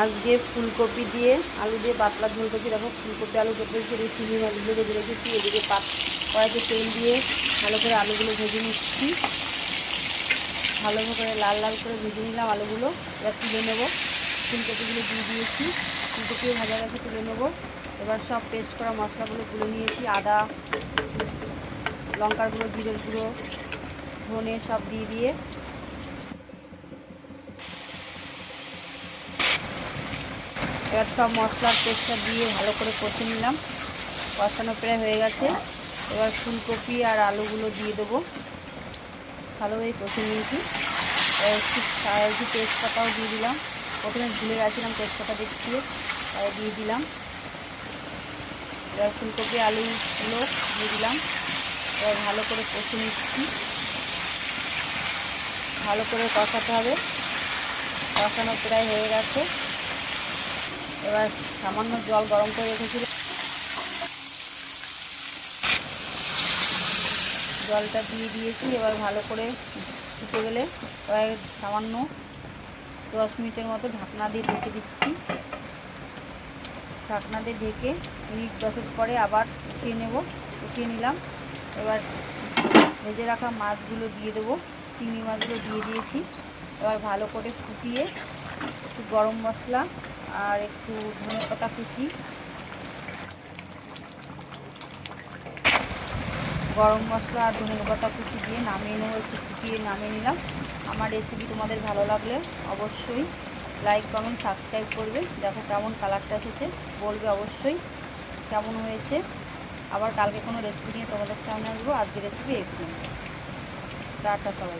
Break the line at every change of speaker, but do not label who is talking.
আজকে ফুলকপি দিয়ে আলু দিয়ে পাতলা ঝোল করছি। দেখো ফুলকপি আলু কেটে রেখেছি, চিংড়ি মাছগুলো ভেজে রেখেছি। এদিকে কড়াইতে তেল দিয়ে ভালো করে আলুগুলো ভেজে নিচ্ছি। ভালো করে লাল লাল করে ভেজে নিলাম আলুগুলো। এবার তুলে নেবো। ফুলকপিগুলো দিয়ে দিয়েছি, ফুলকপিও ভাজা গেছে, তুলে নেবো। এবার সব পেস্ট করা মশলাগুলো গুলে নিয়েছি। আদা, লঙ্কার গুঁড়ো, জিরের গুঁড়ো, ধনে সব দিয়ে এবার সব মশলার পেস্টটা দিয়ে ভালো করে কষে নিলাম। কষানো প্রায় হয়ে গেছে। এবার ফুলকপি আর আলুগুলো দিয়ে দেবো। ভালোভাবে কষে নিয়েছি। একটু তেজপাতাও দিয়ে দিলাম। প্রথমে ভুলে গেছিলাম তেজপাতা দিচ্ছি, দিয়ে দিলাম। এবার ফুলকপি আলুগুলো দিয়ে দিলাম। এবার ভালো করে কষে নিচ্ছি। ভালো করে কষাতে হবে। কষানো প্রায় হয়ে গেছে। এবার সামান্য জল গরম করে রেখেছিল, জলটা দিয়ে দিয়েছি। এবার ভালো করে ফুটে গেলে প্রায় সামান্য 10 মিনিটের মতো ঢাকনা দিয়ে ঢেকে দিচ্ছি। ঢাকনা দিয়ে ঢেকে মিনিট 10 পরে আবার উঠিয়ে নিলাম। এবার ভেজে রাখা মাছগুলো দিয়ে দেবো। চিংড়ি মাছগুলো দিয়ে দিয়েছি। এবার ভালো করে ফুটিয়ে একটু গরম মশলা আর একটু ধনেপাতা কুচি, গরম মশলা আর ধনেপাতা কুচি দিয়ে নামিয়ে নেবো। একটু ফুটিয়ে নামিয়ে নিলাম। আমার রেসিপি তোমাদের ভালো লাগলে অবশ্যই লাইক, কমেন্ট, সাবস্ক্রাইব করবে। দেখো কেমন কালারটা এসেছে, বলবে অবশ্যই কেমন হয়েছে। আবার কালকে কোনো রেসিপি নিয়ে তোমাদের সামনে আসবো। আজকে রেসিপি এই পর্যন্ত। টাটা সবাই।